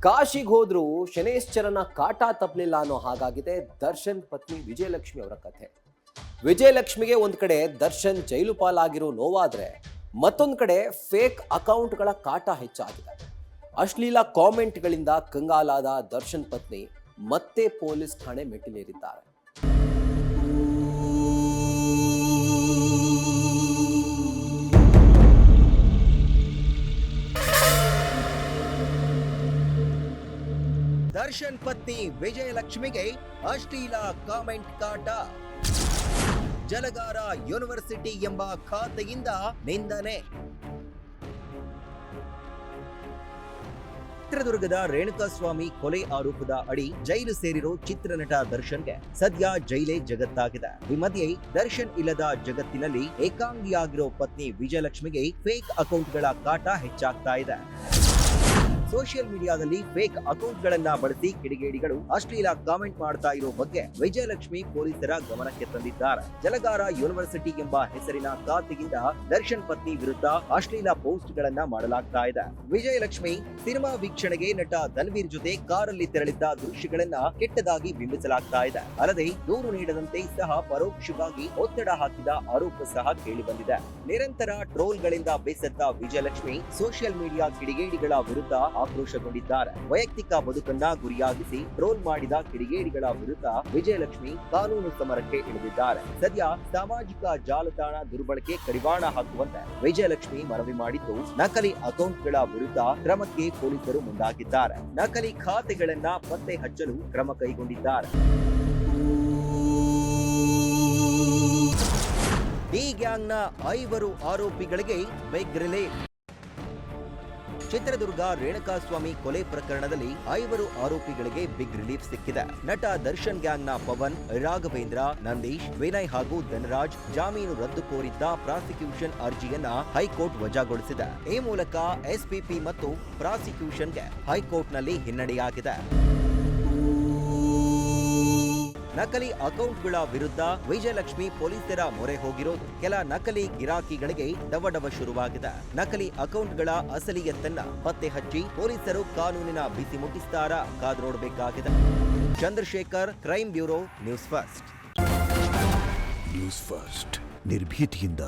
ಕಾಶಿಗೆ ಹೋದ್ರೂ ಶನೇಶ್ಚರನ ಕಾಟ ತಪ್ಪಲಿಲ್ಲ ಅನ್ನೋ ಹಾಗಾಗಿದೆ ದರ್ಶನ್ ಪತ್ನಿ ವಿಜಯಲಕ್ಷ್ಮಿ ಅವರ ಕಥೆ. ವಿಜಯಲಕ್ಷ್ಮಿಗೆ ಒಂದ್ ಕಡೆ ದರ್ಶನ್ ಜೈಲು ಪಾಲಾಗಿರೋ ನೋವಾದ್ರೆ ಮತ್ತೊಂದ್ ಕಡೆ ಫೇಕ್ ಅಕೌಂಟ್ಗಳ ಕಾಟ ಹೆಚ್ಚಾಗಿದೆ. ಅಶ್ಲೀಲ ಕಾಮೆಂಟ್ಗಳಿಂದ ಕಂಗಾಲಾದ ದರ್ಶನ್ ಪತ್ನಿ ಮತ್ತೆ ಪೊಲೀಸ್ ಠಾಣೆ ಮೆಟ್ಟಿಲೇರಿದ್ದಾರೆ. ದರ್ಶನ್ ಪತ್ನಿ ವಿಜಯಲಕ್ಷ್ಮಿಗೆ ಅಶ್ಲೀಲ ಕಾಮೆಂಟ್ ಕಾಟ. ಜಲಗಾರ ಯೂನಿವರ್ಸಿಟಿ ಎಂಬ ಖಾತೆಯಿಂದ ನಿಂದನೆ. ಚಿತ್ರದುರ್ಗದ ರೇಣುಕಾಸ್ವಾಮಿ ಕೊಲೆ ಆರೋಪದ ಅಡಿ ಜೈಲು ಸೇರಿರೋ ಚಿತ್ರನಟ ದರ್ಶನ್ಗೆ ಸದ್ಯ ಜೈಲೇ ಜಗತ್ತಾಗಿದೆ. ಈ ಮಧ್ಯೆ ದರ್ಶನ್ ಇಲ್ಲದ ಜಗತ್ತಿನಲ್ಲಿ ಏಕಾಂಗಿಯಾಗಿರೋ ಪತ್ನಿ ವಿಜಯಲಕ್ಷ್ಮಿಗೆ ಫೇಕ್ ಅಕೌಂಟ್ಗಳ ಕಾಟ ಹೆಚ್ಚಾಗ್ತಾ ಇದೆ. ಸೋಷಿಯಲ್ ಮೀಡಿಯಾದಲ್ಲಿ ಫೇಕ್ ಅಕೌಂಟ್ಗಳನ್ನ ಬಳಸಿ ಕಿಡಿಗೇಡಿಗಳು ಅಶ್ಲೀಲ ಕಾಮೆಂಟ್ ಮಾಡ್ತಾ ಇರೋ ಬಗ್ಗೆ ವಿಜಯಲಕ್ಷ್ಮಿ ಪೊಲೀಸರ ಗಮನಕ್ಕೆ ತಂದಿದ್ದಾರೆ. ಜಲಗಾರ ಯೂನಿವರ್ಸಿಟಿ ಎಂಬ ಹೆಸರಿನ ಖಾತೆಯಿಂದ ದರ್ಶನ್ ಪತ್ನಿ ವಿರುದ್ಧ ಅಶ್ಲೀಲ ಪೋಸ್ಟ್ ಗಳನ್ನ ಮಾಡಲಾಗ್ತಾ ಇದೆ. ವಿಜಯಲಕ್ಷ್ಮಿ ಸಿನಿಮಾ ವೀಕ್ಷಣೆಗೆ ನಟ ಧನ್ವೀರ್ ಜೊತೆ ಕಾರಲ್ಲಿ ತೆರಳಿದ್ದ ದೃಶ್ಯಗಳನ್ನ ಕೆಟ್ಟದಾಗಿ ಬಿಂಬಿಸಲಾಗ್ತಾ ಇದೆ. ಅಲ್ಲದೆ ದೂರು ನೀಡದಂತೆ ಸಹ ಪರೋಕ್ಷವಾಗಿ ಒತ್ತಡ ಹಾಕಿದ ಆರೋಪ ಸಹ ಕೇಳಿ ಬಂದಿದೆ. ನಿರಂತರ ಟ್ರೋಲ್ಗಳಿಂದ ಬೇಸತ್ತ ವಿಜಯಲಕ್ಷ್ಮಿ ಸೋಷಿಯಲ್ ಮೀಡಿಯಾ ಕಿಡಿಗೇಡಿಗಳ ವಿರುದ್ಧ ಆಕ್ರೋಶಗೊಂಡಿದ್ದಾರೆ. ವೈಯಕ್ತಿಕ ಬದುಕನ್ನ ಗುರಿಯಾಗಿಸಿ ಟ್ರೋಲ್ ಮಾಡಿದ ಕಿಡಿಗೇಡಿಗಳ ವಿರುದ್ಧ ವಿಜಯಲಕ್ಷ್ಮಿ ಕಾನೂನು ಸಮರಕ್ಕೆ ಇಳಿದಿದ್ದಾರೆ. ಸದ್ಯ ಸಾಮಾಜಿಕ ಜಾಲತಾಣ ದುರ್ಬಳಕೆ ಕಡಿವಾಣ ಹಾಕುವಂತೆ ವಿಜಯಲಕ್ಷ್ಮಿ ಮನವಿ ಮಾಡಿದ್ದು, ನಕಲಿ ಅಕೌಂಟ್ಗಳ ವಿರುದ್ಧ ಕ್ರಮಕ್ಕೆ ಪೊಲೀಸರು ಮುಂದಾಗಿದ್ದಾರೆ. ನಕಲಿ ಖಾತೆಗಳನ್ನ ಪತ್ತೆ ಹಚ್ಚಲು ಕ್ರಮ ಕೈಗೊಂಡಿದ್ದಾರೆ. ಈ ಗ್ಯಾಂಗ್ನ 5 ಆರೋಪಿಗಳಿಗೆ ಬಿಗ್ ರಿಲೀಫ್. ಚಿತ್ರದುರ್ಗ ರೇಣುಕಾಸ್ವಾಮಿ ಕೊಲೆ ಪ್ರಕರಣದಲ್ಲಿ 5 ಆರೋಪಿಗಳಿಗೆ ಬಿಗ್ ರಿಲೀಫ್ ಸಿಕ್ಕಿದೆ. ನಟ ದರ್ಶನ್ ಗ್ಯಾಂಗ್ನ ಪವನ್, ರಾಘವೇಂದ್ರ, ನಂದೀಶ್, ವಿನಯ್ ಹಾಗೂ ಧನರಾಜ್ ಜಾಮೀನು ರದ್ದು ಕೋರಿದ್ದ ಪ್ರಾಸಿಕ್ಯೂಷನ್ ಅರ್ಜಿಯನ್ನ ಹೈಕೋರ್ಟ್ ವಜಾಗೊಳಿಸಿದೆ. ಈ ಮೂಲಕ ಎಸ್ಪಿಪಿ ಮತ್ತು ಪ್ರಾಸಿಕ್ಯೂಷನ್ಗೆ ಹೈಕೋರ್ಟ್ನಲ್ಲಿ ಹಿನ್ನಡೆಯಾಗಿದೆ. ನಕಲಿ ಅಕೌಂಟ್ಗಳ ವಿರುದ್ಧ ವಿಜಯಲಕ್ಷ್ಮಿ ಪೊಲೀಸರ ಮೊರೆ ಹೋಗಿರೋದು ಕೆಲ ನಕಲಿ ಗಿರಾಕಿಗಳಿಗೆ ಡವಡವ ಶುರುವಾಗಿದೆ. ನಕಲಿ ಅಕೌಂಟ್ಗಳ ಅಸಲಿಯತ್ತನ್ನ ಪತ್ತೆ ಹಚ್ಚಿ ಪೊಲೀಸರು ಕಾನೂನಿನ ಬಿಸಿ ಮುಟ್ಟಿಸ್ತಾರಾ ಕಾದು ನೋಡಬೇಕಾಗಿದೆ. Chandrashekar, crime bureau, News First. News First ನಿರ್ಭೀತಿಯಿಂದ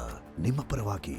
ನಿಮ್ಮ ಪರವಾಗಿ.